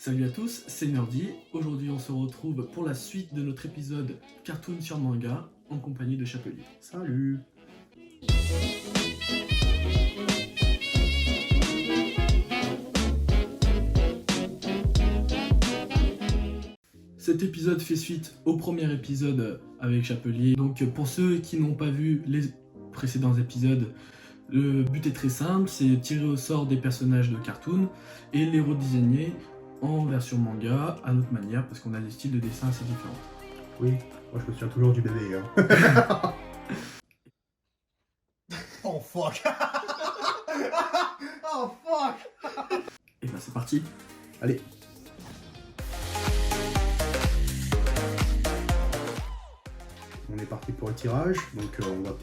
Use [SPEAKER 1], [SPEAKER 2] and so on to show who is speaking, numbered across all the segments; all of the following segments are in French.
[SPEAKER 1] Salut à tous, c'est Nerdy. Aujourd'hui, on se retrouve pour la suite de notre épisode Cartoon sur manga en compagnie de Chapelier.
[SPEAKER 2] Salut.
[SPEAKER 1] Cet épisode fait suite au premier épisode avec Chapelier. Donc pour ceux qui n'ont pas vu les précédents épisodes, le but est très simple, c'est tirer au sort des personnages de cartoon et les redesigner en version manga à notre manière parce qu'on a des styles de dessin assez différents.
[SPEAKER 2] Oui, moi je me souviens toujours du bébé. Hein.
[SPEAKER 3] Oh fuck. Oh fuck.
[SPEAKER 1] Et ben c'est parti.
[SPEAKER 2] Allez. On est parti pour le tirage, donc on va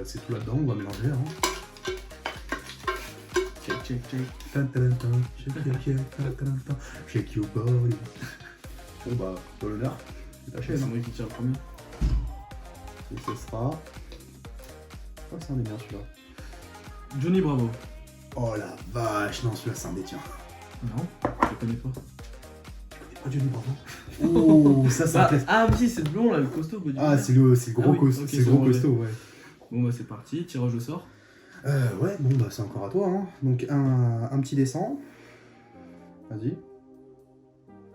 [SPEAKER 2] c'est tout là-dedans, on va mélanger. Hein.
[SPEAKER 1] Check.
[SPEAKER 2] Shake your body. Bon bah, dans l'honneur, c'est ta chaîne.
[SPEAKER 1] C'est moi qui tire le premier.
[SPEAKER 2] Et ce sera... Oh, ça en est bien celui-là.
[SPEAKER 1] Johnny Bravo.
[SPEAKER 2] Oh la vache, non celui-là c'est un détient.
[SPEAKER 1] Non, je le connais pas.
[SPEAKER 2] Oh Johnny Bravo. Oh, ça me plaît.
[SPEAKER 1] Ah oui, c'est le blond là, le costaud. Quoi,
[SPEAKER 2] Ah c'est le gros,
[SPEAKER 1] Ah oui,
[SPEAKER 2] costaud,
[SPEAKER 1] ok,
[SPEAKER 2] c'est gros costaud, ouais.
[SPEAKER 1] Bon bah c'est parti, tirage au sort.
[SPEAKER 2] Ouais, bon bah c'est encore à toi, hein. Donc un petit descend. Vas-y.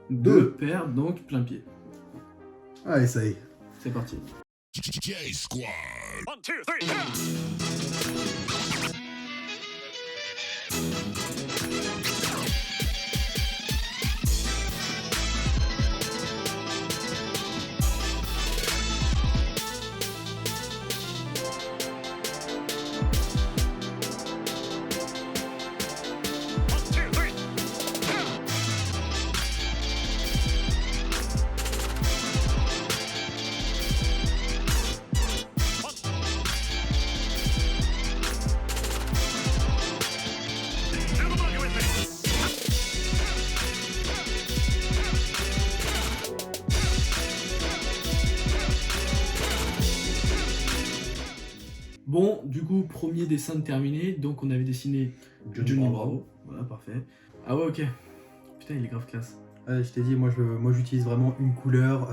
[SPEAKER 1] Deux paires, donc plein pied.
[SPEAKER 2] Allez, ça y est.
[SPEAKER 1] C'est parti.
[SPEAKER 4] J-Squad.
[SPEAKER 3] 1, 2, 3,
[SPEAKER 1] Bon, du coup, premier dessin terminé, donc on avait dessiné Johnny Bravo. Voilà, parfait. Ah ouais, ok. Putain, il est grave classe.
[SPEAKER 2] Ouais, je t'ai dit, moi j'utilise vraiment une couleur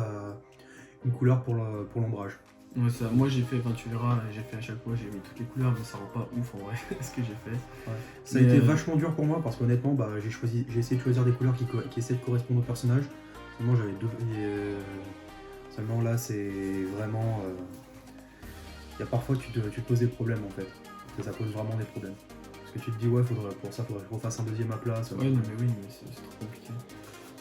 [SPEAKER 2] pour l'ombrage.
[SPEAKER 1] Ouais, ça, moi j'ai fait, enfin tu verras, j'ai fait à chaque fois, j'ai mis toutes les couleurs, mais ça rend pas ouf en vrai, ce que j'ai fait.
[SPEAKER 2] Ouais. Ça
[SPEAKER 1] Mais,
[SPEAKER 2] a été vachement dur pour moi parce qu'honnêtement, bah, j'ai essayé de choisir des couleurs qui essaient de correspondre au personnage. Seulement j'avais deux. Seulement là, c'est vraiment. Il y a parfois tu te poses des problèmes en fait. Parce que ça pose vraiment des problèmes. Parce que tu te dis, ouais, pour ça, faudrait que je refasse un deuxième à plat.
[SPEAKER 1] Ouais, non, mais oui, mais c'est trop compliqué.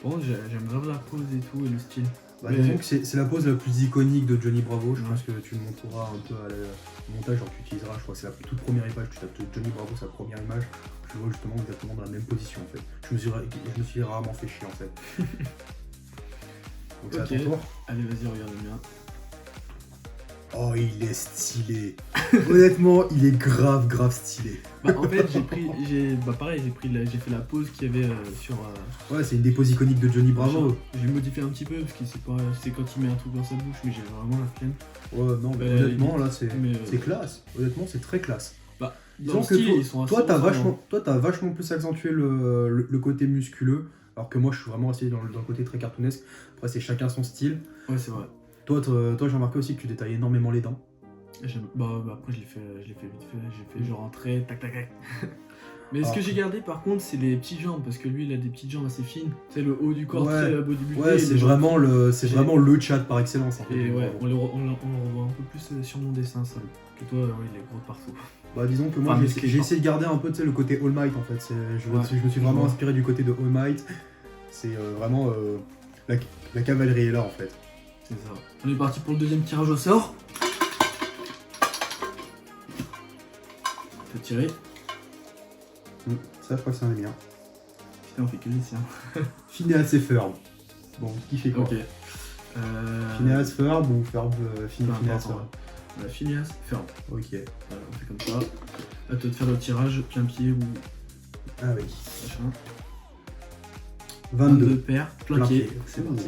[SPEAKER 1] Bon, j'aime grave la pose et tout, et le style.
[SPEAKER 2] Bah,
[SPEAKER 1] Mais-
[SPEAKER 2] disons que c'est la pose la plus iconique de Johnny Bravo. Je
[SPEAKER 1] Ouais.
[SPEAKER 2] pense que tu le montreras un peu au montage, genre tu utiliseras, je crois que c'est la toute première image, tu tapes Johnny Bravo, sa première image, tu vois justement exactement dans la même position en fait. Je me suis rarement fait chier en fait. Donc c'est à
[SPEAKER 1] Ok.
[SPEAKER 2] ton tour.
[SPEAKER 1] Allez, vas-y, regarde le mien.
[SPEAKER 2] Oh, il est stylé. Honnêtement, il est grave stylé.
[SPEAKER 1] Bah, en fait, pareil, j'ai fait la pose qu'il y avait sur.
[SPEAKER 2] Ouais, c'est une des poses iconiques de Johnny Bravo.
[SPEAKER 1] J'ai modifié un petit peu parce que c'est quand il met un truc dans sa bouche, mais j'ai vraiment la flemme.
[SPEAKER 2] Ouais, non, mais
[SPEAKER 1] Bah,
[SPEAKER 2] honnêtement, là,
[SPEAKER 1] mais,
[SPEAKER 2] c'est classe. Honnêtement, c'est très classe.
[SPEAKER 1] Bah,
[SPEAKER 2] Disons
[SPEAKER 1] dans le
[SPEAKER 2] que
[SPEAKER 1] style, ils sont
[SPEAKER 2] toi,
[SPEAKER 1] assez ressemblants.
[SPEAKER 2] t'as vachement plus accentué le côté musculeux, alors que moi, je suis vraiment resté dans le côté très cartoonesque. Après, c'est chacun son style.
[SPEAKER 1] Ouais, c'est vrai.
[SPEAKER 2] Toi, j'ai remarqué aussi que tu détaillais énormément les dents.
[SPEAKER 1] Bah, après, je l'ai fait vite fait. J'ai fait genre un trait, tac. Mais ce
[SPEAKER 2] Ah.
[SPEAKER 1] que j'ai gardé par contre, c'est les petites jambes, parce que lui, il a des petites jambes assez fines. C'est le haut du corps
[SPEAKER 2] Ouais.
[SPEAKER 1] très bodybuildé.
[SPEAKER 2] Ouais,
[SPEAKER 1] et
[SPEAKER 2] c'est
[SPEAKER 1] les jambes.
[SPEAKER 2] vraiment
[SPEAKER 1] J'ai-
[SPEAKER 2] vraiment le chat par excellence. En fait,
[SPEAKER 1] Et
[SPEAKER 2] Johnny
[SPEAKER 1] ouais,
[SPEAKER 2] Bravo.
[SPEAKER 1] on le revoit un peu plus sur mon dessin, ça. Que toi, ouais, il est gros de partout.
[SPEAKER 2] Bah, disons que moi,
[SPEAKER 1] Enfin,
[SPEAKER 2] j'ai essayé de garder un peu, tu sais, le côté All Might en fait. Je me suis vraiment inspiré du côté de All Might. C'est vraiment la cavalerie est là en fait.
[SPEAKER 1] C'est ça. On est parti pour le deuxième tirage au sort. T'as tiré.
[SPEAKER 2] Ça, je crois que c'est un des miens.
[SPEAKER 1] Putain, on fait que les siens.
[SPEAKER 2] Phineas et Ferb. Bon, qui fait quoi?
[SPEAKER 1] Ok.
[SPEAKER 2] Phineas, Ferb ou Ferb, Phineas,
[SPEAKER 1] Phineas,
[SPEAKER 2] Ferb.
[SPEAKER 1] Phineas, ferme.
[SPEAKER 2] Ok.
[SPEAKER 1] Voilà, on fait comme ça. À toi de faire le tirage, plein pied ou
[SPEAKER 2] Ah oui.
[SPEAKER 1] machin.
[SPEAKER 2] 22.
[SPEAKER 1] paires, plein
[SPEAKER 2] Plein
[SPEAKER 1] pied.
[SPEAKER 2] pied.
[SPEAKER 1] C'est
[SPEAKER 2] Ouh.
[SPEAKER 1] parti.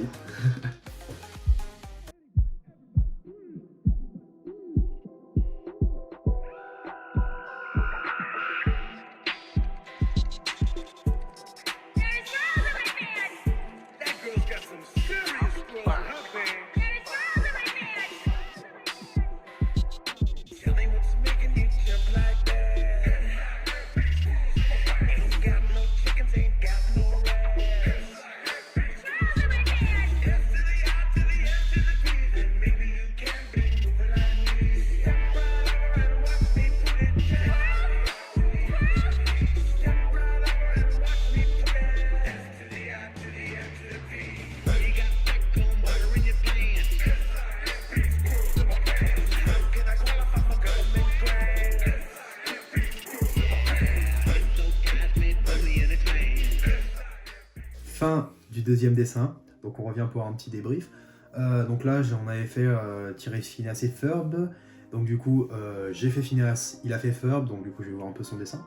[SPEAKER 2] du deuxième dessin. Donc on revient pour un petit débrief. Donc là, on avait fait tirer Phineas et Ferb. Donc du coup, j'ai fait Phineas, il a fait Ferb. Donc du coup, je vais voir un peu son dessin.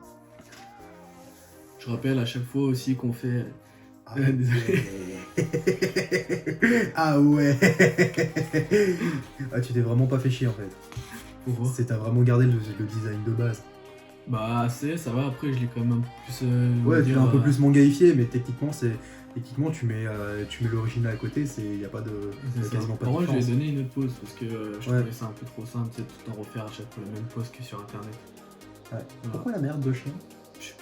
[SPEAKER 1] Je rappelle à chaque fois aussi qu'on fait...
[SPEAKER 2] Ah
[SPEAKER 1] Désolé.
[SPEAKER 2] ouais. Ah ouais. Ah, tu t'es vraiment pas fait chier en fait.
[SPEAKER 1] Pourquoi?
[SPEAKER 2] T'as vraiment gardé le design de base.
[SPEAKER 1] Bah ça va, après je l'ai quand même un peu plus...
[SPEAKER 2] Ouais, tu
[SPEAKER 1] dire,
[SPEAKER 2] l'as un peu plus mangaïfié, mais techniquement, tu mets l'original à côté, il y a pas de...
[SPEAKER 1] c'est
[SPEAKER 2] y a
[SPEAKER 1] ça.
[SPEAKER 2] quasiment pas
[SPEAKER 1] Par
[SPEAKER 2] de
[SPEAKER 1] contre, je lui ai
[SPEAKER 2] différence.
[SPEAKER 1] donné une autre pause parce que je
[SPEAKER 2] Ouais.
[SPEAKER 1] trouvais ça un peu trop simple, tu sais, tout en refaire à chaque fois la même pause que sur internet.
[SPEAKER 2] Ouais.
[SPEAKER 1] Voilà.
[SPEAKER 2] Pourquoi la merde de chien?
[SPEAKER 1] Je sais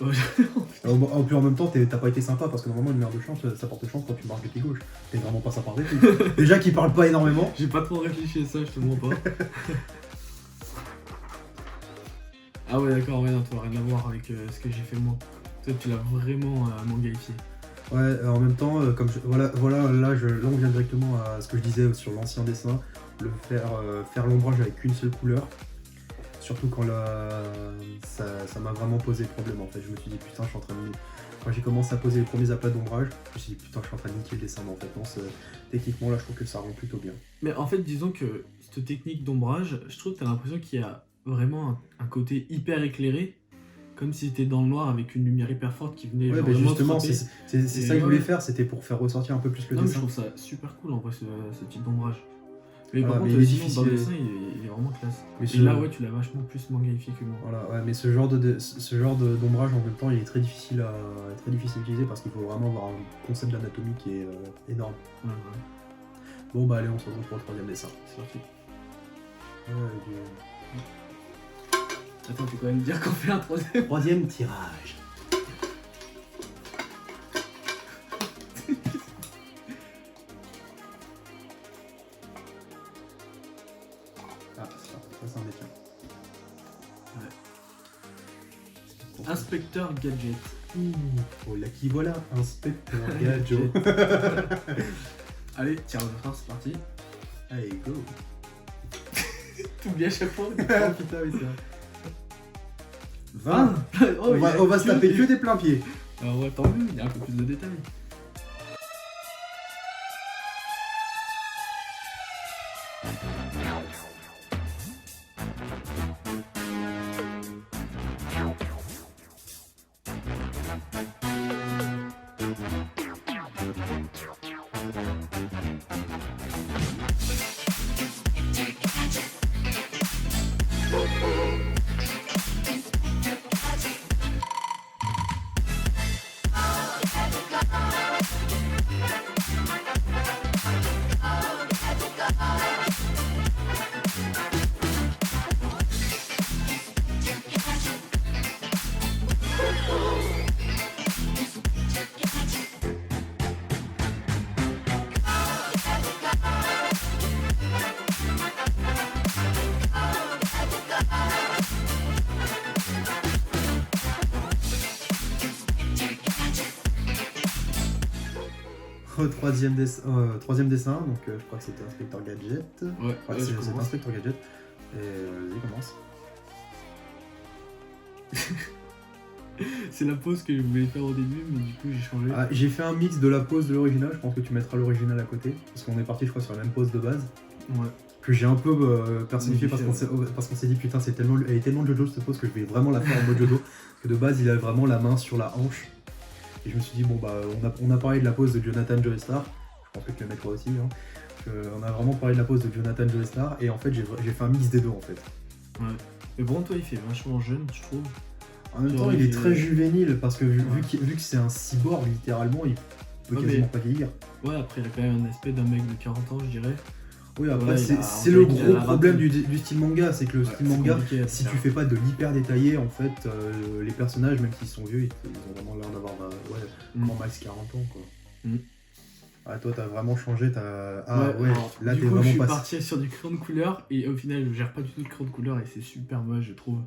[SPEAKER 1] pas.
[SPEAKER 2] En même temps, t'as pas été sympa, parce que normalement, une merde de chien, ça porte chance quand tu marches de pied gauche. T'es vraiment pas sympa avec lui. Déjà qu'il parle pas énormément.
[SPEAKER 1] J'ai pas trop réfléchi à ça, je te mens pas. Ah ouais, d'accord, ouais, non, toi, rien à voir avec ce que j'ai fait moi. Toi, tu l'as vraiment mangaïfié.
[SPEAKER 2] Ouais, en même temps, voilà, là, on vient directement à ce que je disais sur l'ancien dessin, faire l'ombrage avec qu'une seule couleur. Surtout quand ça m'a vraiment posé problème en fait. Je me suis dit putain, je suis en train de... Quand j'ai commencé à poser les premiers aplats d'ombrage, je me suis dit putain, je suis en train de niquer le dessin. Mais en fait, non, techniquement, là, je trouve que ça rend plutôt bien.
[SPEAKER 1] Mais en fait, disons que cette technique d'ombrage, je trouve que t'as l'impression qu'il y a vraiment un côté hyper éclairé, comme si t'étais dans le noir avec une lumière hyper forte qui venait
[SPEAKER 2] Ouais,
[SPEAKER 1] genre
[SPEAKER 2] mais
[SPEAKER 1] vraiment
[SPEAKER 2] justement,
[SPEAKER 1] te frapper.
[SPEAKER 2] c'est ça que je voulais faire, c'était pour faire ressortir un peu plus le
[SPEAKER 1] Non, mais je
[SPEAKER 2] dessin.
[SPEAKER 1] trouve ça super cool en vrai ce type d'ombrage. Mais
[SPEAKER 2] Voilà,
[SPEAKER 1] par
[SPEAKER 2] mais
[SPEAKER 1] contre,
[SPEAKER 2] il est
[SPEAKER 1] sinon, dans le
[SPEAKER 2] difficile.
[SPEAKER 1] dessin, il est vraiment classe.
[SPEAKER 2] Mais
[SPEAKER 1] Et là, ouais, tu l'as vachement plus mangaïfié que moi.
[SPEAKER 2] Voilà, ouais, mais ce genre d'ombrage en même temps, il est très difficile à utiliser parce qu'il faut vraiment avoir un concept d'anatomie qui est énorme.
[SPEAKER 1] Ouais, ouais.
[SPEAKER 2] Bon bah allez, on se retrouve pour le troisième dessin.
[SPEAKER 1] C'est parti.
[SPEAKER 2] Ouais,
[SPEAKER 1] Attends, faut quand même dire qu'on fait un troisième.
[SPEAKER 2] troisième tirage. Ah, ça c'est un des tiens.
[SPEAKER 1] Inspecteur Gadget.
[SPEAKER 2] Oh là qui voilà, inspecteur Gadget.
[SPEAKER 1] Allez, tire le frein, c'est parti.
[SPEAKER 2] Allez, go.
[SPEAKER 1] T'oublies à chaque fois.
[SPEAKER 2] Ah putain, oui, c'est vrai. 20.
[SPEAKER 1] Oh,
[SPEAKER 2] On va se taper que des pleins pieds.
[SPEAKER 1] Alors ouais, tant mieux, il y a un peu plus de détails.
[SPEAKER 2] Troisième dessin, donc je crois que c'était Inspecteur Gadget.
[SPEAKER 1] Ouais,
[SPEAKER 2] Ouais,
[SPEAKER 1] je
[SPEAKER 2] c'est
[SPEAKER 1] commence.
[SPEAKER 2] Inspecteur Gadget. Et vas-y, commence.
[SPEAKER 1] C'est la pause que je voulais faire au début, mais du coup j'ai changé.
[SPEAKER 2] Ah, j'ai fait un mix de la pose de l'original, je pense que tu mettras l'original à côté. Parce qu'on est parti, je crois, sur la même pose de base.
[SPEAKER 1] Ouais.
[SPEAKER 2] Que j'ai un peu personnifié parce
[SPEAKER 1] Modifié,
[SPEAKER 2] qu'on s'est dit putain, elle est tellement Jojo cette pose que je vais vraiment la faire en mode Jojo. Parce que de base, il a vraiment la main sur la hanche. Et je me suis dit, bon bah, on a parlé de la pose de Jonathan Joestar. Je pense que tu le mettras aussi. Hein. On a vraiment parlé de la pose de Jonathan Joestar. Et en fait, j'ai fait un mix des deux en fait.
[SPEAKER 1] Ouais. Mais bon, toi, il fait vachement jeune, je trouve.
[SPEAKER 2] En même temps, il est très juvénile parce que vu que c'est un cyborg, littéralement, il peut
[SPEAKER 1] Ouais,
[SPEAKER 2] quasiment
[SPEAKER 1] mais-
[SPEAKER 2] pas vieillir.
[SPEAKER 1] Ouais, après, il a quand même un aspect d'un mec de 40 ans, je dirais.
[SPEAKER 2] Oui, après,
[SPEAKER 1] Ouais,
[SPEAKER 2] c'est
[SPEAKER 1] on
[SPEAKER 2] le
[SPEAKER 1] dirait qu'il a
[SPEAKER 2] gros
[SPEAKER 1] la
[SPEAKER 2] problème
[SPEAKER 1] vingtaine.
[SPEAKER 2] du style manga, c'est que le
[SPEAKER 1] Ouais,
[SPEAKER 2] style
[SPEAKER 1] c'est
[SPEAKER 2] manga,
[SPEAKER 1] compliqué à
[SPEAKER 2] si
[SPEAKER 1] faire.
[SPEAKER 2] tu fais pas de l'hyper détaillé, en fait, les personnages, même s'ils sont vieux, ils ont vraiment l'air d'avoir grand max 40 ans, quoi.
[SPEAKER 1] Mm.
[SPEAKER 2] Ah, toi, t'as vraiment changé, Ah ouais,
[SPEAKER 1] alors,
[SPEAKER 2] là,
[SPEAKER 1] du
[SPEAKER 2] t'es
[SPEAKER 1] coup, je
[SPEAKER 2] vraiment
[SPEAKER 1] suis
[SPEAKER 2] passé...
[SPEAKER 1] parti sur du crayon de couleur, et au final, je gère pas du tout le crayon de couleur, et c'est super moche, je trouve.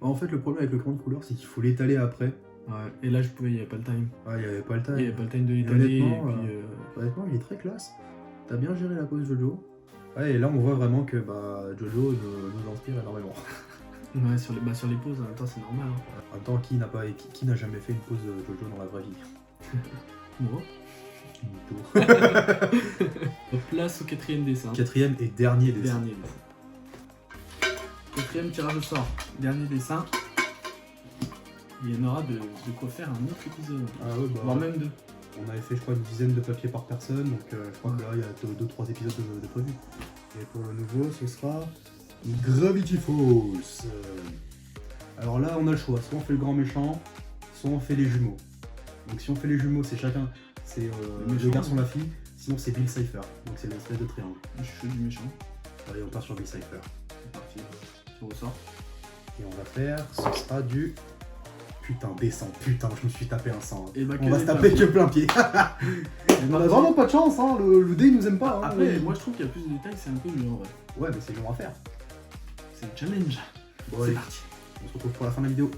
[SPEAKER 2] En fait, le problème avec le crayon de couleur, c'est qu'il faut l'étaler après.
[SPEAKER 1] Ouais, et là, il y avait pas le time.
[SPEAKER 2] Ouais, il y avait pas le temps.
[SPEAKER 1] Il y avait pas le time de l'étaler, et
[SPEAKER 2] honnêtement,
[SPEAKER 1] puis...
[SPEAKER 2] Honnêtement, il est très classe. T'as bien géré la pose Jojo. Ouais, et là, on voit vraiment que Jojo nous inspire énormément.
[SPEAKER 1] Ouais, sur les pauses, en même temps, c'est normal. Hein.
[SPEAKER 2] En même temps, qui n'a jamais fait une pose Jojo dans la vraie vie?
[SPEAKER 1] Moi.
[SPEAKER 2] Mytho.
[SPEAKER 1] Place au quatrième dessin.
[SPEAKER 2] Quatrième et dernier dessin.
[SPEAKER 1] Dernier dessin. Quatrième tirage au sort. Dernier dessin. Il y en aura de quoi faire un autre épisode.
[SPEAKER 2] Ah ouais, bah,
[SPEAKER 1] Voire même deux.
[SPEAKER 2] on avait fait, je crois, une dizaine de papiers par personne, donc je crois que là, il y a 2-3 épisodes de prévus. Et pour le nouveau, ce sera Gravity Falls. Alors là, on a le choix. Soit on fait le grand méchant, soit on fait les jumeaux. Donc si on fait les jumeaux, c'est chacun, c'est le garçon, la fille. Sinon, c'est Bill Cipher. Donc c'est l'espèce de triangle.
[SPEAKER 1] Je suis du méchant.
[SPEAKER 2] Allez, on part sur Bill Cipher.
[SPEAKER 1] C'est parti. Tir au sort.
[SPEAKER 2] Et on va faire, ce sera du... Putain, descend, putain, je me suis tapé un sang.
[SPEAKER 1] Et bah,
[SPEAKER 2] On va se taper que plein pied. On a vraiment pas de chance, hein. Le dé il nous aime pas. Hein.
[SPEAKER 1] Après, moi je trouve qu'il y a plus de détails, c'est un peu mieux en vrai.
[SPEAKER 2] Ouais, mais c'est long à faire.
[SPEAKER 1] C'est le challenge.
[SPEAKER 2] Bon,
[SPEAKER 1] C'est
[SPEAKER 2] allez,
[SPEAKER 1] parti.
[SPEAKER 2] on se retrouve pour la fin de la vidéo.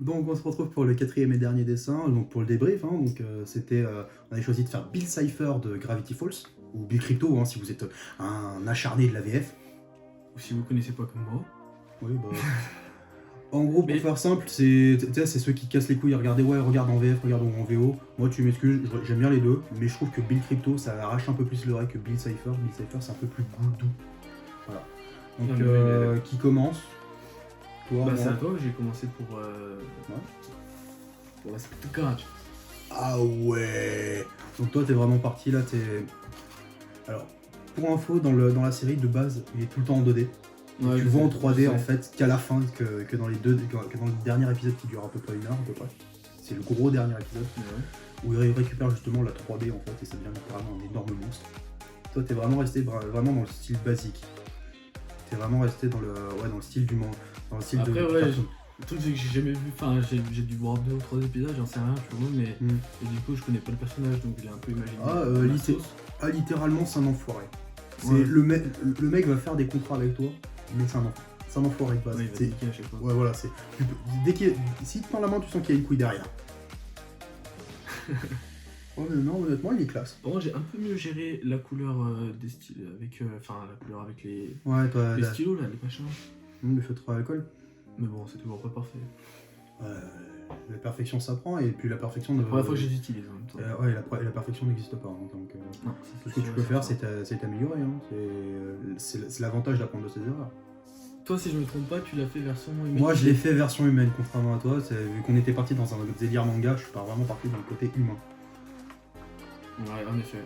[SPEAKER 2] Donc on se retrouve pour le quatrième et dernier dessin, donc pour le débrief. Hein, donc c'était, on avait choisi de faire Bill Cipher de Gravity Falls, ou Bill Crypto, hein, si vous êtes un acharné de la VF.
[SPEAKER 1] Ou si vous connaissez pas comme moi.
[SPEAKER 2] Oui, bah... En gros, pour
[SPEAKER 1] Mais-
[SPEAKER 2] faire simple, c'est ceux qui cassent les couilles. Regardez, ouais, regarde en VF, regarde en VO. Moi, tu m'excuses, j'aime bien les deux, mais je trouve que Bill Crypto, ça arrache un peu plus l'oreille que Bill Cipher. Bill Cipher, c'est un peu plus doux. Voilà. Donc,
[SPEAKER 1] Non, mais-
[SPEAKER 2] qui commence? Toi,
[SPEAKER 1] Bah,
[SPEAKER 2] moi.
[SPEAKER 1] c'est à toi que j'ai commencé pour la spectacle.
[SPEAKER 2] Ah ouais. Donc toi, t'es vraiment parti là, t'es... Alors, pour info, dans la série de base, il est tout le temps en 2D.
[SPEAKER 1] Ouais,
[SPEAKER 2] Tu
[SPEAKER 1] je
[SPEAKER 2] vois en
[SPEAKER 1] sais,
[SPEAKER 2] 3D
[SPEAKER 1] je sais.
[SPEAKER 2] en fait qu'à la fin, que dans les deux, que dans le dernier épisode qui dure à peu près 1 heure à peu près. C'est le gros dernier épisode
[SPEAKER 1] Ouais.
[SPEAKER 2] où il récupère justement la 3D en fait et ça devient littéralement un énorme monstre. Toi t'es vraiment resté vraiment dans le style basique. T'es vraiment resté dans le style du dans le style
[SPEAKER 1] Après,
[SPEAKER 2] de
[SPEAKER 1] ouais,
[SPEAKER 2] cartoon.
[SPEAKER 1] Le truc c'est que j'ai jamais vu, enfin j'ai dû voir 2 ou 3 épisodes, j'en sais rien, tu vois, mais
[SPEAKER 2] Mm.
[SPEAKER 1] et du coup je connais pas le personnage donc j'ai un peu imaginé.
[SPEAKER 2] Ah,
[SPEAKER 1] la
[SPEAKER 2] lycée.
[SPEAKER 1] sauce.
[SPEAKER 2] Ah littéralement c'est un enfoiré. C'est
[SPEAKER 1] Ouais.
[SPEAKER 2] le mec va faire des contrats avec toi, mais c'est un enfoiré de base.
[SPEAKER 1] Ouais, il va
[SPEAKER 2] C'est-
[SPEAKER 1] niquer à chaque fois.
[SPEAKER 2] Ouais, voilà, c'est. Si tu tends la main, tu sens qu'il y a une couille derrière. Oh, mais non, honnêtement, il est classe.
[SPEAKER 1] Par contre, j'ai un peu mieux géré la couleur des styles avec, la couleur avec les
[SPEAKER 2] Ouais,
[SPEAKER 1] les stylos là, les machins.
[SPEAKER 2] le feutre à alcool.
[SPEAKER 1] Mais bon, c'est toujours pas parfait.
[SPEAKER 2] La perfection s'apprend, et puis la perfection.
[SPEAKER 1] C'est la première fois que je les utilise en même temps.
[SPEAKER 2] Ouais, la perfection n'existe pas. Hein, donc,
[SPEAKER 1] Non, ça,
[SPEAKER 2] tout ce
[SPEAKER 1] c'est
[SPEAKER 2] que tu
[SPEAKER 1] sûr,
[SPEAKER 2] peux faire,
[SPEAKER 1] ça.
[SPEAKER 2] c'est t'améliorer. Hein. C'est l'avantage d'apprendre de ses erreurs.
[SPEAKER 1] Toi, si je me trompe pas, tu l'as fait version humaine.
[SPEAKER 2] Moi, je l'ai fait version humaine, contrairement à toi. Vu qu'on était parti dans un délire manga, je suis pas vraiment parti dans le côté humain.
[SPEAKER 1] Ouais, en effet.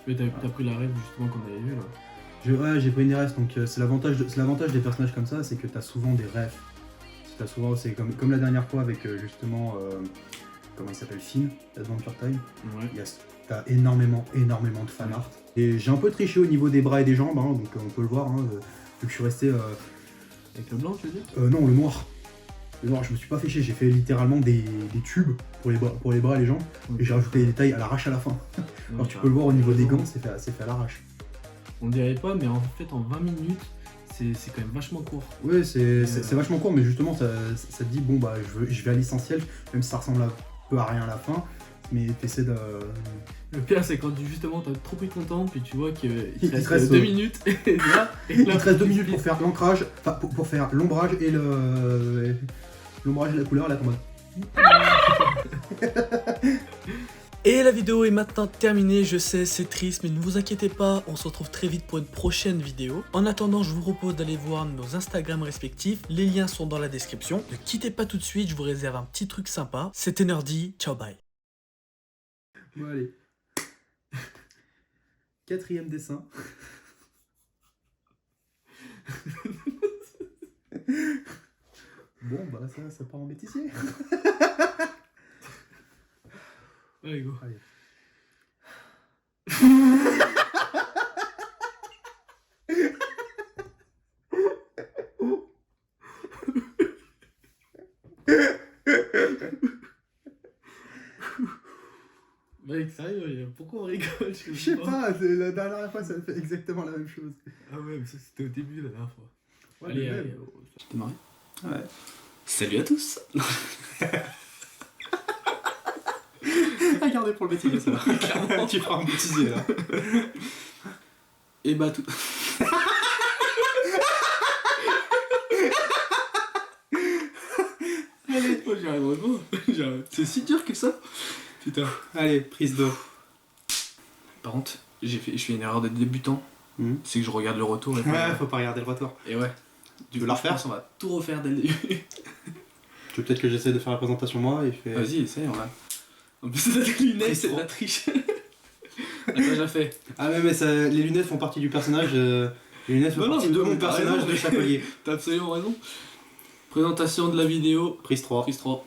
[SPEAKER 1] Mais t'as pris la rêve justement qu'on avait vu là.
[SPEAKER 2] Ouais, j'ai pris une RS, donc c'est l'avantage des personnages comme ça, c'est que t'as souvent des rêves. C'est comme la dernière fois avec justement, comment il s'appelle, Finn, Adventure Time.
[SPEAKER 1] Ouais.
[SPEAKER 2] T'as énormément de fan art. Et j'ai un peu triché au niveau des bras et des jambes, hein, donc on peut le voir, hein, vu que je suis resté...
[SPEAKER 1] Avec le blanc, tu veux dire
[SPEAKER 2] non, le noir. Le noir, je me suis pas fait chier, j'ai fait littéralement des tubes pour les bras et les jambes, et j'ai rajouté les détails à l'arrache à la fin. Alors tu peux le voir au niveau des gants, c'est fait à l'arrache.
[SPEAKER 1] On dirait pas, mais en fait, en 20 minutes, c'est quand même vachement court.
[SPEAKER 2] Ouais, c'est vachement court, mais justement, ça te dit, bon, bah, je vais à l'essentiel, même si ça ressemble un peu à rien à la fin, mais t'essaies de...
[SPEAKER 1] Le pire, c'est quand justement t'as trop pris ton temps, puis tu vois qu'il
[SPEAKER 2] Il
[SPEAKER 1] te
[SPEAKER 2] te
[SPEAKER 1] reste
[SPEAKER 2] reste,
[SPEAKER 1] 2 minutes, et là,
[SPEAKER 2] Il te reste 2 minutes pour faire l'ancrage, enfin, pour faire l'ombrage et l'ombrage et la couleur, là, t'es en mode...
[SPEAKER 4] Et la vidéo est maintenant terminée, je sais c'est triste mais ne vous inquiétez pas, on se retrouve très vite pour une prochaine vidéo. En attendant, je vous propose d'aller voir nos Instagram respectifs, les liens sont dans la description. Ne quittez pas tout de suite, je vous réserve un petit truc sympa. C'était Nerdy, ciao bye.
[SPEAKER 2] Bon, allez. 4e dessin. Bon, bah là, ça part en bêtisier.
[SPEAKER 1] Allez, go.
[SPEAKER 2] Allez.
[SPEAKER 1] Mec, sérieux, pourquoi on rigole?
[SPEAKER 2] Je sais pas, la dernière fois, ça me fait exactement la même chose.
[SPEAKER 1] Ah ouais, mais ça c'était au début la dernière fois.
[SPEAKER 2] Ouais,
[SPEAKER 1] Allez,
[SPEAKER 2] mais
[SPEAKER 1] allez,
[SPEAKER 2] même.
[SPEAKER 1] je t'ai marré.
[SPEAKER 2] Ouais.
[SPEAKER 1] Salut à tous.
[SPEAKER 2] Regardez pour le bêtisier, ça va. Tu feras un bêtisier, là.
[SPEAKER 1] Et bah tout. Allez, moi j'y arrive vraiment. C'est si dur que ça. Putain.
[SPEAKER 2] Allez, prise d'eau.
[SPEAKER 1] Par contre, je fais une erreur de débutant.
[SPEAKER 2] Mhm.
[SPEAKER 1] C'est que je regarde le retour et
[SPEAKER 2] Ouais, faut pas regarder le retour.
[SPEAKER 1] Et ouais.
[SPEAKER 2] Tu veux la
[SPEAKER 1] je
[SPEAKER 2] refaire?
[SPEAKER 1] pense qu'on va tout refaire dès le début.
[SPEAKER 2] Tu veux peut-être que j'essaie de faire la présentation moi et fais...
[SPEAKER 1] Vas-y, essaye, on va. En plus, c'est des lunettes, c'est de la triche. Attends, j'ai fait.
[SPEAKER 2] Ah ouais, mais les lunettes font partie du personnage. Les lunettes font
[SPEAKER 1] Non, non,
[SPEAKER 2] partie
[SPEAKER 1] mais
[SPEAKER 2] de
[SPEAKER 1] non,
[SPEAKER 2] mon
[SPEAKER 1] mais t'as
[SPEAKER 2] personnage
[SPEAKER 1] raison.
[SPEAKER 2] de chapelier.
[SPEAKER 1] T'as absolument raison. Présentation de la vidéo.
[SPEAKER 2] Prise 3.
[SPEAKER 1] Prise 3.